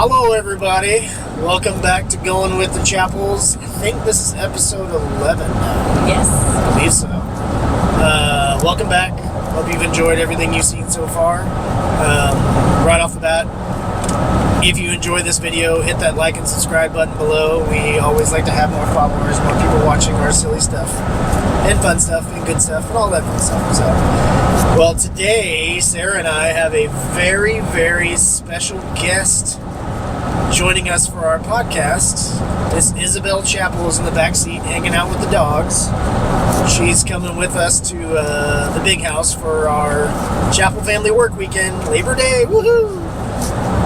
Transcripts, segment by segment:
Hello, everybody. Welcome back to Going with the Chappells. I think this is episode 11 now. Yes. I believe so. Welcome back. Hope you've enjoyed everything you've seen so far. Right off the bat, if you enjoy this video, hit that like and subscribe button below. We always like to have more followers, more people watching our silly stuff and fun stuff and good stuff and all that fun stuff. So, well, today, Sarah and I have a very, very special guest joining us for our podcast. Miss Isabel Chappell is in the back seat hanging out with the dogs. She's coming with us to the big house for our Chappell family work weekend, Labor Day, woohoo!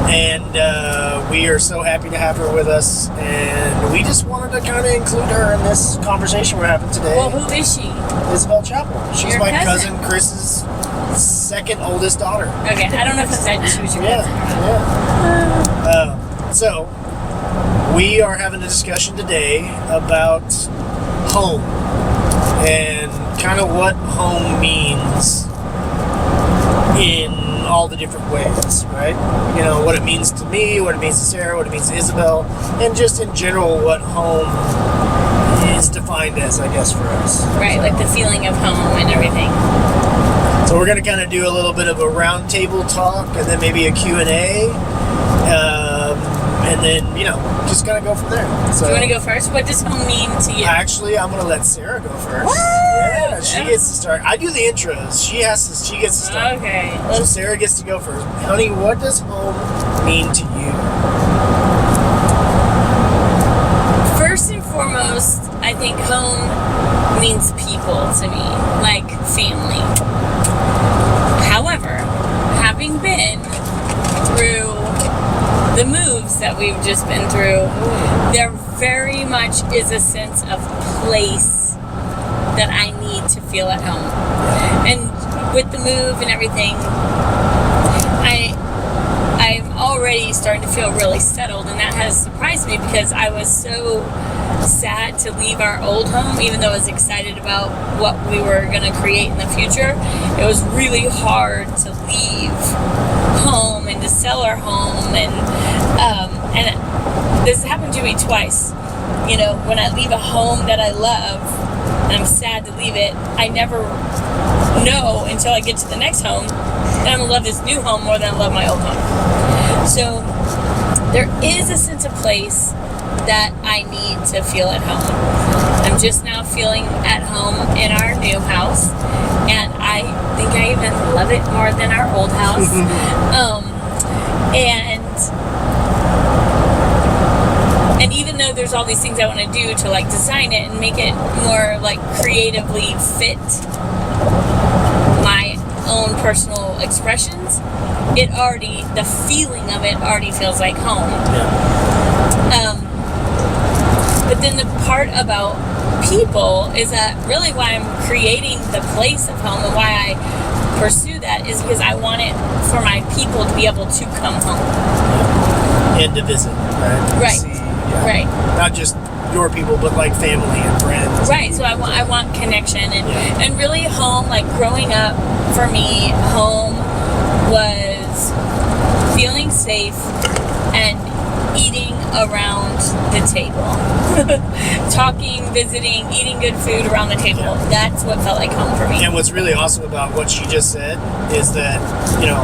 And we are so happy to have her with us, and we just wanted to kind of include her in this conversation we're having today. Well, who is she? Isabel Chappell. She's Your my cousin Chris's second oldest daughter. Okay, I don't know if I said she was your cousin. Yeah. So, we are having a discussion today about home and kind of what home means in all the different ways, right? You know, what it means to me, what it means to Sarah, what it means to Isabel, and just in general what home is defined as, I guess, for us. Right, like the feeling of home and everything. So we're going to kind of do a little bit of a round table talk and then maybe a Q&A. And then, you know, just kind of go from there. So, Do you want to go first? What does home mean to you? Actually, I'm going to let Sarah go first. What? Yeah, she gets to start. I do the intros. She gets to start. Okay. So Sarah gets to go first. Honey, what does home mean to you? First and foremost, I think home means people to me, like family. However, having been through the moves that we've just been through, there very much is a sense of place that I need to feel at home. And with the move and everything, I'm already starting to feel really settled, and that has surprised me because I was so sad to leave our old home, even though I was excited about what we were going to create in the future. It was really hard to leave home and to sell our home, and this happened to me twice. You know, when I leave a home that I love and I'm sad to leave it, I never know until I get to the next home that I'm going to love this new home more than I love my old home. So there is a sense of place that I need to feel at home. I'm just now feeling at home in our new house, and I think I even love it more than our old house. And even though there's all these things I want to do to like design it and make it more like creatively fit my own personal expressions, the feeling of it already feels like home. But then the part about people is that really why I'm creating the place of home and why I pursue that is because I want it for my people to be able to come home. And to visit, right? Right. See, Right. Not just your people, but like family and friends. Right, so I want connection. And really home, like growing up, for me, home was feeling safe and eating around the table. Talking, visiting, eating good food around the table. Yeah. That's what felt like home for me. And what's really awesome about what she just said is that, you know,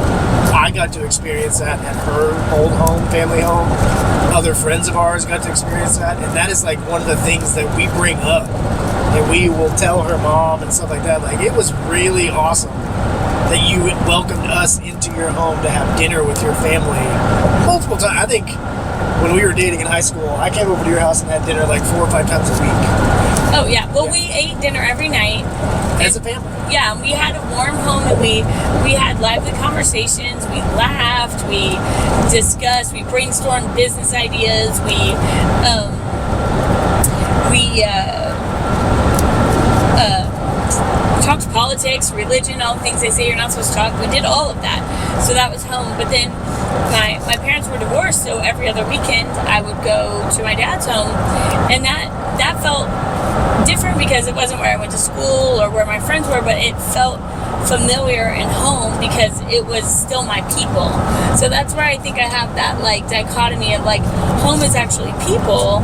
I got to experience that at her old home, family home. Other friends of ours got to experience that. And that is like one of the things that we bring up. And we will tell her mom and stuff like that. Like, it was really awesome that you welcomed us into your home to have dinner with your family multiple times. I think when we were dating in high school, I came over to your house and had dinner like 4 or 5 times a week. Oh yeah, well we ate dinner every night. As a family. Yeah, we had a warm home and we had lively conversations, we laughed, we discussed, we brainstormed business ideas, we talked politics, religion, all the things they say you're not supposed to talk. We did all of that. So that was home. But then my parents were divorced, so every other weekend I would go to my dad's home, and that felt different because it wasn't where I went to school or where my friends were, but it felt familiar and home because it was still my people. So that's where I think I have that like dichotomy of like home is actually people.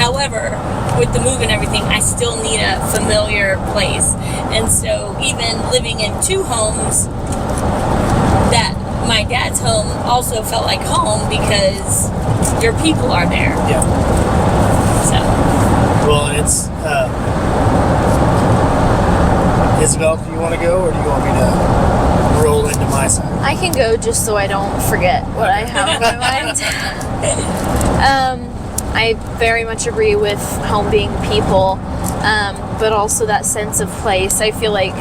However, with the move and everything, I still need a familiar place. And so even living in two homes, that my dad's home also felt like home because your people are there. Yeah. So. Well, and it's Isabel, do you want to go, or do you want me to roll into my side? I can go just so I don't forget what I have in my mind. I very much agree with home being people, but also that sense of place. I feel like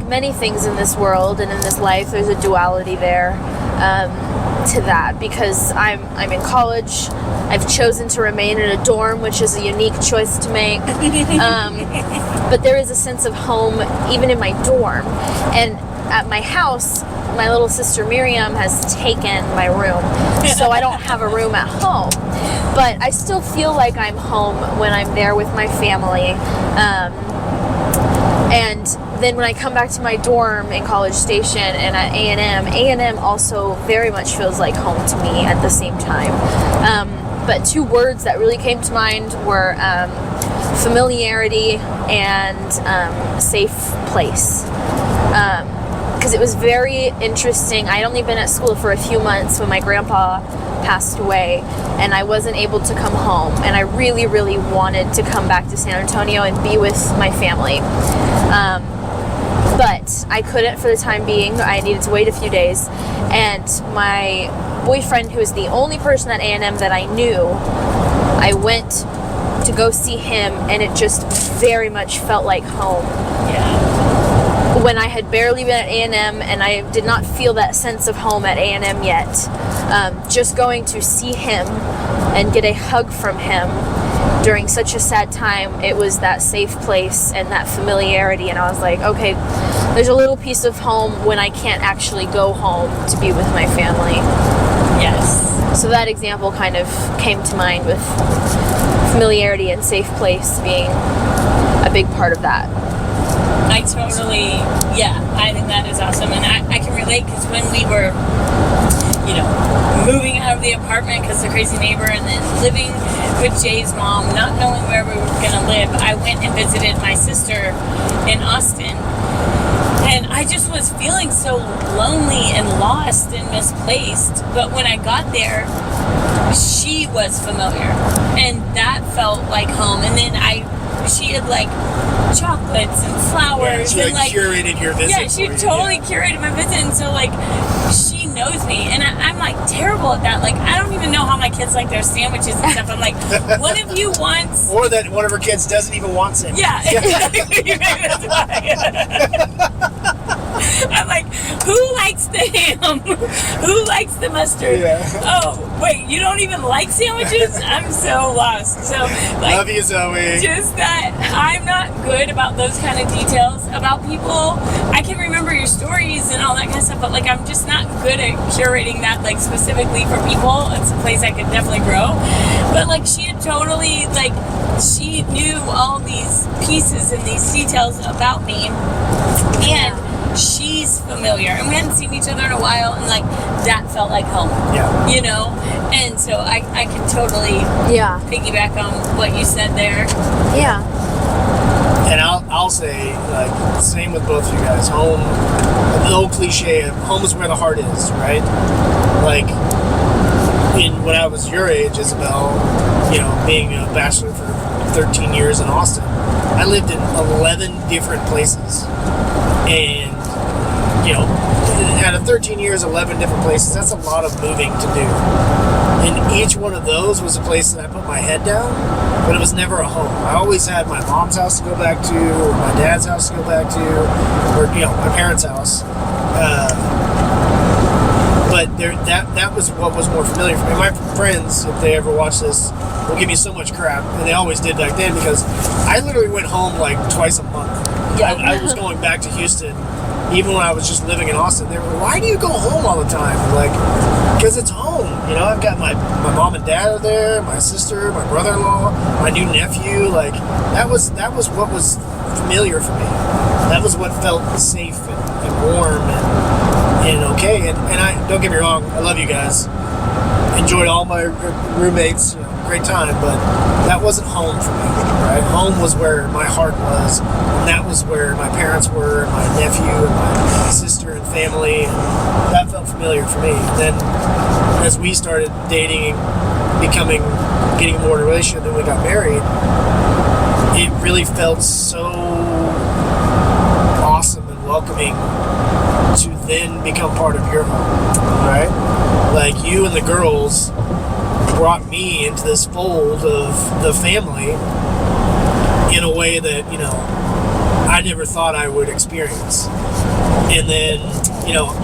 many things in this world and in this life, there's a duality there to that, because I'm in college. I've chosen to remain in a dorm, which is a unique choice to make. But there is a sense of home even in my dorm. And at my house, my little sister Miriam has taken my room, so I don't have a room at home. But I still feel like I'm home when I'm there with my family. And then when I come back to my dorm in College Station and at A&M also very much feels like home to me at the same time. But two words that really came to mind were familiarity and safe place. Because it was very interesting. I'd only been at school for a few months when my grandpa passed away, and I wasn't able to come home, and I really, really wanted to come back to San Antonio and be with my family. But I couldn't for the time being. I needed to wait a few days, and my boyfriend, who was the only person at A&M that I knew, I went to go see him, and it just very much felt like home. Yeah. When I had barely been at A&M and I did not feel that sense of home at A&M yet, just going to see him and get a hug from him during such a sad time, it was that safe place and that familiarity. And I was like, okay, there's a little piece of home when I can't actually go home to be with my family. Yes. So that example kind of came to mind, with familiarity and safe place being a big part of that. I totally, I think that is awesome. And I can relate, because when we were, moving out of the apartment because the crazy neighbor, and then living with Jay's mom, not knowing where we were going to live, I went and visited my sister in Austin. And I just was feeling so lonely and lost and misplaced. But when I got there, she was familiar. And that felt like home. And then she had like chocolates and flowers. Yeah, she and like curated your visit. Yeah, she totally curated my visit. And so like she knows me, and I'm like terrible at that. Like I don't even know how my kids like their sandwiches and stuff. I'm like, one of you wants, or that one of her kids doesn't even want sandwiches. Yeah, exactly. That's why. I'm like, who likes the ham? Who likes the mustard? Yeah. Oh, wait, you don't even like sandwiches? I'm so lost. So, like, love you, Zoe. Just that I'm not good about those kind of details about people. I can remember your stories and all that kind of stuff, but like I'm just not good at curating that like specifically for people. It's a place I could definitely grow. But like she had totally like she knew all these pieces and these details about me, and she's familiar, and we hadn't seen each other in a while, and like that felt like home. Yeah. And so I can totally piggyback on what you said there. Yeah. And I'll say, like, same with both of you guys. Home, the old cliche of home is where the heart is, right? Like, when I was your age, Isabel, being a bachelor for 13 years in Austin, I lived in 11 different places. And, out of 13 years, 11 different places, that's a lot of moving to do. And each one of those was a place that I put my head down, but it was never a home. I always had my mom's house to go back to, or my dad's house to go back to, or, my parents' house. But that was what was more familiar for me. My friends, if they ever watch this, will give me so much crap, and they always did back then, because I literally went home like twice a month. Yeah. I was going back to Houston, even when I was just living in Austin. They were like, why do you go home all the time? I'm like, because it's home. I've got my mom and dad are there, my sister, my brother-in-law, my new nephew. Like that was what was familiar for me. That was what felt safe and warm and okay. And I don't get me wrong, I love you guys. Enjoyed all my roommates, great time, but that wasn't home for me, right? Home was where my heart was, and that was where my parents were, and my nephew, and my sister, and family, and that felt familiar for me. And then as we started dating, getting more in a relationship, then we got married, it really felt so awesome and welcoming to then become part of your home, right? Like, you and the girls brought me into this fold of the family in a way that, I never thought I would experience. And then,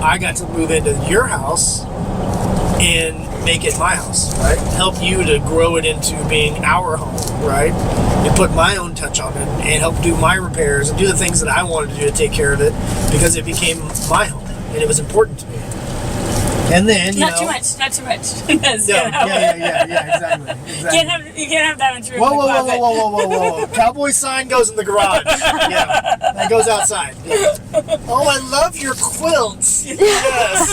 I got to move into your house and make it my house, right? Help you to grow it into being our home, right? And put my own touch on it and help do my repairs and do the things that I wanted to do to take care of it, because it became my home and it was important to me. And then, not too much. Yeah, exactly. You can't have that much room. Whoa. Cowboy sign goes in the garage. Yeah, that goes outside. Yeah. Oh, I love your quilts. Yes.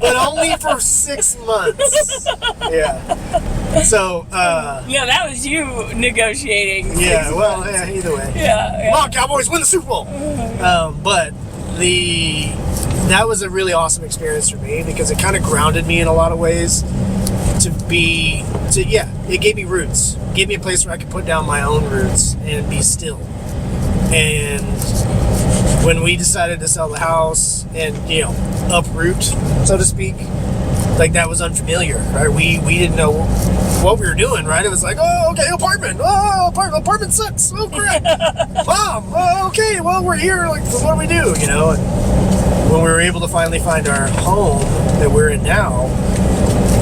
But only for 6 months. Yeah. So, that was you negotiating. Yeah, well, either way. Yeah. Come on, Cowboys, win the Super Bowl. But that was a really awesome experience for me, because it kind of grounded me in a lot of ways. It gave me roots. It gave me a place where I could put down my own roots and be still. And when we decided to sell the house and, uproot, so to speak, like, that was unfamiliar, right? We didn't know what we were doing, right? It was like, oh, okay, apartment. Oh, apartment sucks. Oh, crap. Mom, oh, okay, well, we're here. Like, what do we do, And when we were able to finally find our home that we're in now,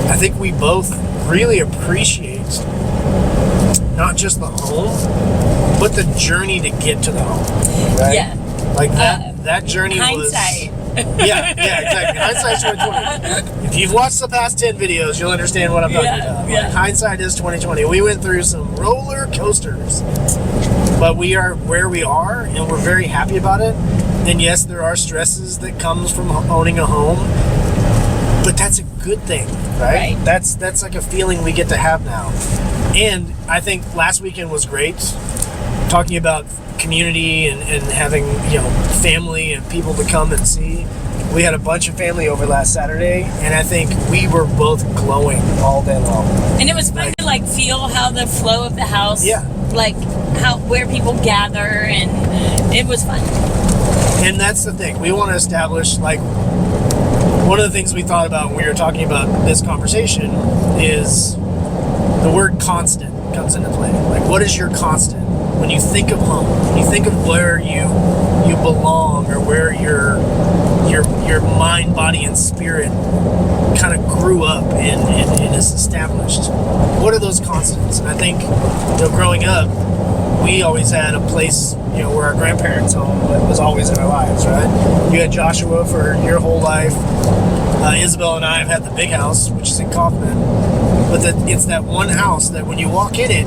I think we both really appreciate not just the home, but the journey to get to the home, right? Yeah. Like, that journey hindsight. Yeah, exactly. Hindsight's 2020. If you've watched the past 10 videos, you'll understand what I'm talking about. Yeah. Like, hindsight is 2020. We went through some roller coasters, but we are where we are, and we're very happy about it. And yes, there are stresses that comes from owning a home, but that's a good thing, right? That's like a feeling we get to have now. And I think last weekend was great, talking about community and having, family and people to come and see. We had a bunch of family over last Saturday, and I think we were both glowing all day long. And it was fun to feel how the flow of the house, where people gather, and it was fun. And that's the thing. We want to establish, one of the things we thought about when we were talking about this conversation is the word constant comes into play. Like, what is your constant? When you think of home, when you think of where you belong, or where your mind, body, and spirit kind of grew up and is established, what are those constants? And I think, growing up, we always had a place, where our grandparents' home was always in our lives, right? You had Joshua for your whole life. Isabel and I have had the big house, which is in Kaufman. But it's that one house that when you walk in it,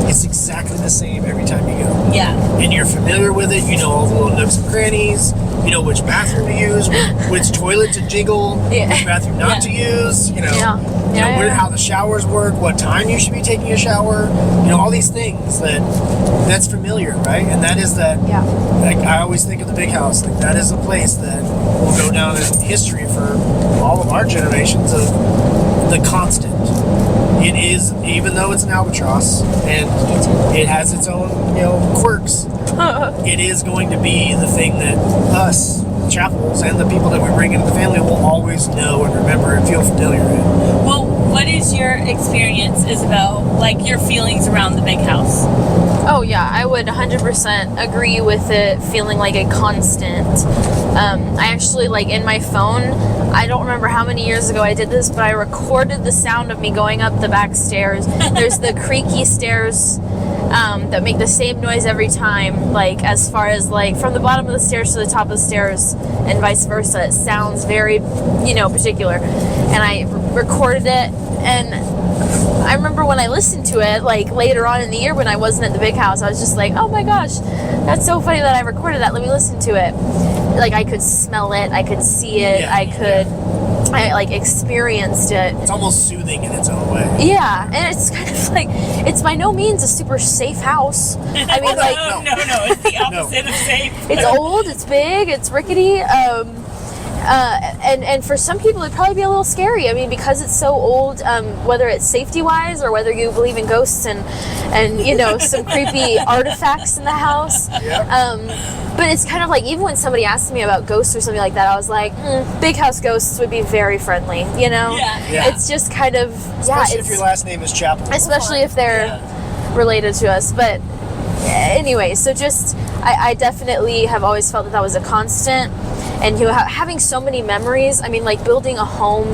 it's exactly the same every time you go. Yeah. And you're familiar with it. You know all the little nooks and crannies. You know which bathroom to use, which toilet to jiggle, which bathroom not to use. How the showers work, what time you should be taking a shower. All these things that's familiar, right? And that is that. Yeah. Like, I always think of the big house. Like, that is a place that will go down in history for all of our generations of the constant. It is, even though it's an albatross and it has its own, quirks, it is going to be the thing that us, Chappells, and the people that we bring into the family will always know and remember and feel familiar in. Well, what is your experience, Isabel? Like, your feelings around the big house? Oh yeah, I would 100% agree with it feeling like a constant. I actually, in my phone, I don't remember how many years ago I did this, but I recorded the sound of me going up the back stairs. There's the creaky stairs that make the same noise every time, as far as from the bottom of the stairs to the top of the stairs and vice versa. It sounds very, particular. And I recorded it, and I remember when I listened to it, like later on in the year when I wasn't at the big house, I was just like, oh my gosh, that's so funny that I recorded that. Let me listen to it. Like I could smell it, I could see it, I like experienced it. It's almost soothing in its own way. Yeah, and it's kind of like, it's by no means a super safe house. I mean, like, no, it's the opposite of safe. it's old, it's big, it's rickety. And for some people it'd probably be a little scary. I mean, because it's so old, whether it's safety wise or whether you believe in ghosts and you know, some creepy artifacts in the house. But it's kind of like, even when somebody asked me about ghosts or something like that, I was like, big house ghosts would be very friendly, you know? It's just kind of, especially if your last name is Chappell. Especially if they're related to us. But anyway, so just, I definitely have always felt that was a constant. And you know, having so many memories, I mean, like building a home,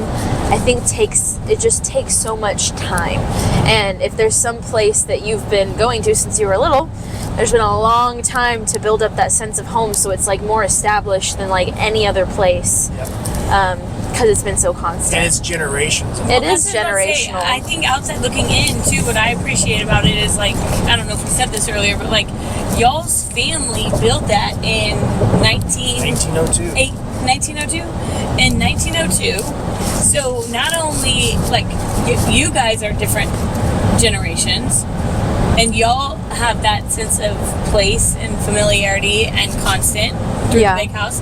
I think it just takes so much time. And if there's some place that you've been going to since you were little, there's been a long time to build up that sense of home, so it's like more established than like any other place. Because it's been so constant. And it's generations. It is generational. I think outside looking in too, what I appreciate about it is, like, I don't know if we said this earlier, but like y'all's family built that in 1902. In 1902. So not only like you guys are different generations, and y'all have that sense of place and familiarity and constant through the big house,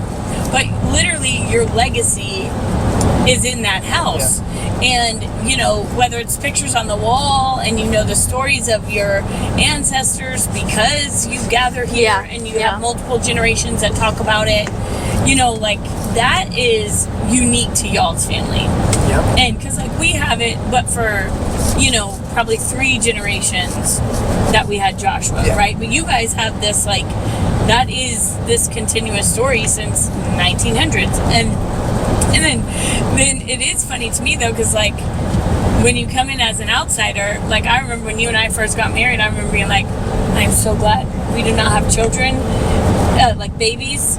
but literally your legacy is in that house. And you know, whether it's pictures on the wall and you know the stories of your ancestors because you gather here and you have multiple generations that talk about it, you know, like that is unique to y'all's family. And because like we have it, but for, you know, probably 3 generations that we had Joshua, right? But you guys have this, like, that is this continuous story since 1900s. And then it is funny to me though, because like when you come in as an outsider, like I remember when you and I first got married, I remember being like, I'm so glad we do not have children, like babies,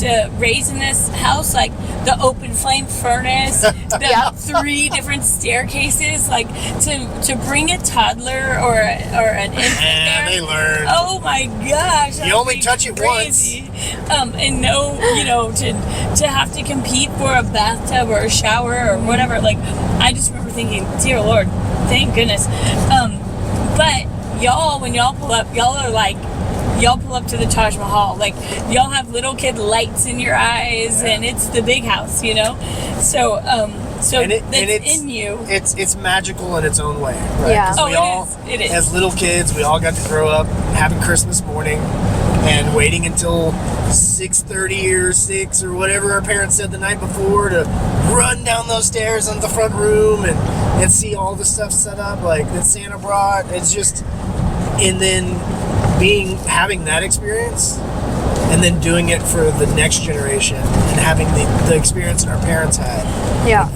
to raise in this house. Like the open flame furnace, the 3 different staircases, like to bring a toddler or an infant there. They learn. Oh my gosh! You only touch it once. And no, you know, to have to compete for a bathtub or a shower or whatever. Like I just remember thinking, dear Lord, thank goodness. But y'all, when y'all pull up, y'all are like, y'all pull up to the Taj Mahal, like y'all have little kid lights in your eyes, and it's the big house, you know. So it's in you. It's magical in its own way, right? It is. As little kids, we all got to grow up having Christmas morning and waiting until 6:30 or 6 or whatever our parents said the night before to run down those stairs into the front room and see all the stuff set up like that Santa brought. It's just, and then having that experience and then doing it for the next generation and having the experience that our parents had.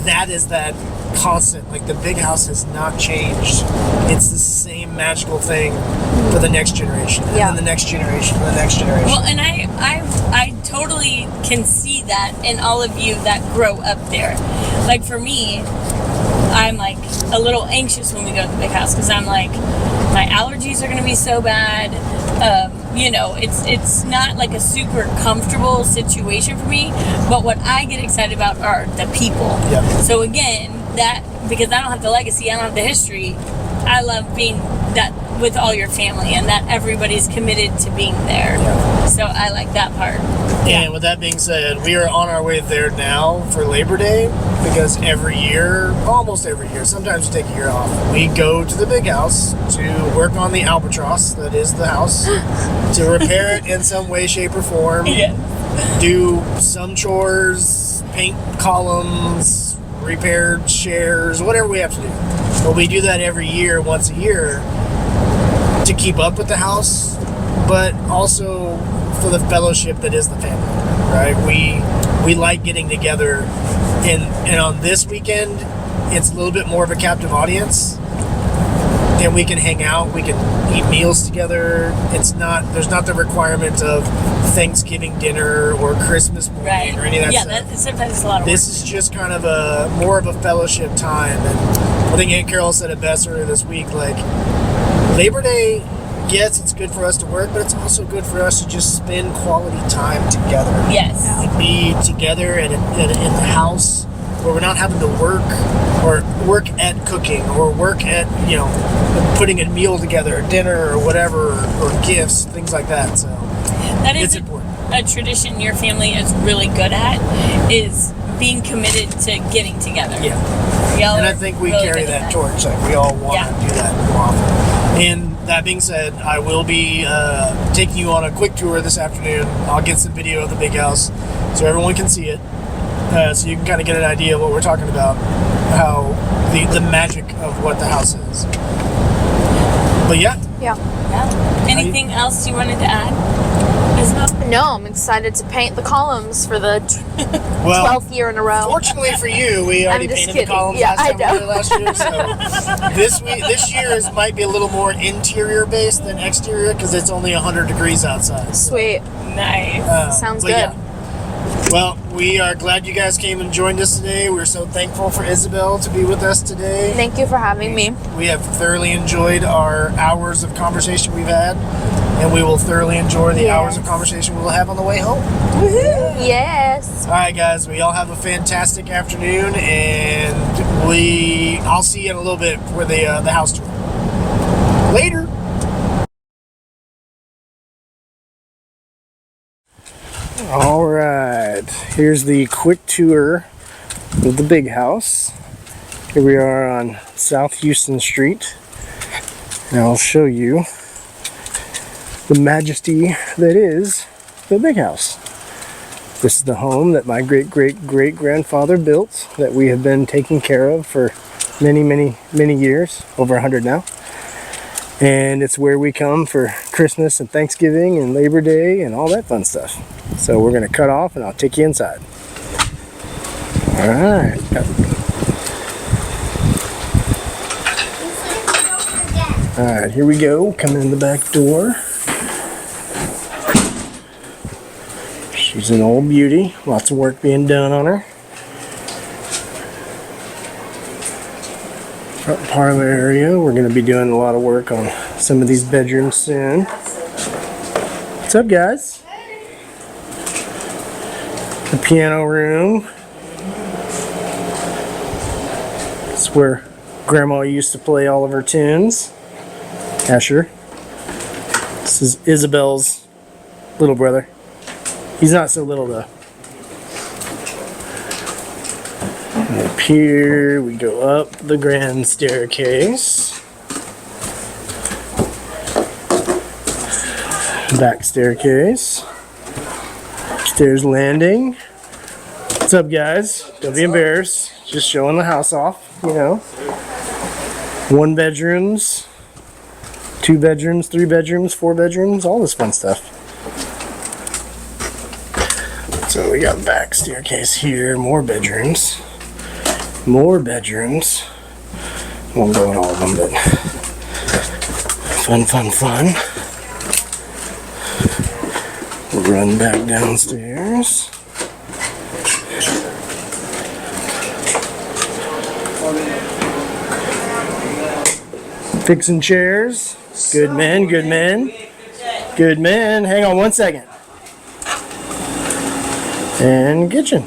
That is that constant. Like the big house has not changed. It's the same magical thing for the next generation and then the next generation and the next generation. Well, and I totally can see that in all of you that grow up there. Like for me, I'm like a little anxious when we go to the big house because I'm like, my allergies are going to be so bad. You know, it's not like a super comfortable situation for me, but what I get excited about are the people. So again, that, because I don't have the legacy, I don't have the history, I love being that with all your family and that everybody's committed to being there. So I like that part. And with that being said, we are on our way there now for Labor Day because almost every year, sometimes we take a year off, we go to the big house to work on the albatross that is the house, to repair it in some way, shape, or form, do some chores, paint columns, repair chairs, whatever we have to do. But we do that every year, once a year, to keep up with the house, but also for the fellowship that is the family, right? We like getting together, and on this weekend, it's a little bit more of a captive audience and we can hang out, we can eat meals together. There's not the requirement of Thanksgiving dinner or Christmas morning or any of that stuff. That sometimes it's a lot of This work. is just kind of more of a fellowship time. And I think Aunt Carol said it best earlier this week, like, Labor Day, yes, it's good for us to work, but it's also good for us to just spend quality time together. Yes. Like, be together in the house where we're not having to work at cooking or work at, putting a meal together, dinner or whatever, or gifts, things like that. So that is it's important. A tradition your family is really good at, is being committed to getting together. Yeah. Y'all And I are think we really carry good at that torch. Like, we all want to do that more often. And that being said, I will be taking you on a quick tour this afternoon. I'll get some video of the big house so everyone can see it. So you can kind of get an idea of what we're talking about, how the magic of what the house is. But yeah. Anything else you wanted to add, Isabel? No, I'm excited to paint the columns for the 12th year in a row. Fortunately for you, we already painted the columns last time we were there last year. So this year might be a little more interior based than exterior because it's only 100 degrees outside. Sweet. Nice. Sounds good. Yeah. Well, we are glad you guys came and joined us today. We're so thankful for Isabel to be with us today. Thank you for having me. We have thoroughly enjoyed our hours of conversation we've had, and we will thoroughly enjoy the hours of conversation we'll have on the way home. Woohoo! Yes. All right, guys. We all have a fantastic afternoon, and I'll see you in a little bit for the house tour. Later. All right, here's the quick tour of the big house. Here we are on South Houston Street, and I'll show you the majesty that is the big house. This is the home that my great-great-great-grandfather built, that we have been taking care of for many years, over 100 now. And it's where we come for Christmas and Thanksgiving and Labor Day and all that fun stuff. So we're going to cut off and I'll take you inside. All right. All right, here we go. Coming in the back door. She's an old beauty. Lots of work being done on her. Front parlor area. We're going to be doing a lot of work on some of these bedrooms soon. What's up, guys? The piano room. It's where Grandma used to play all of her tunes. Asher. This is Isabel's little brother. He's not so little though. And up here we go up the grand staircase. Back staircase. Upstairs landing. What's up, guys? Don't be embarrassed. Just showing the house off, you know. 1 bedrooms, 2 bedrooms, 3 bedrooms, 4 bedrooms, all this fun stuff. So we got back staircase here, more bedrooms. More bedrooms. Won't go in all of them, but fun. We'll run back downstairs. Fixing chairs. Good man, good man. Good man. Hang on 1 second. And kitchen.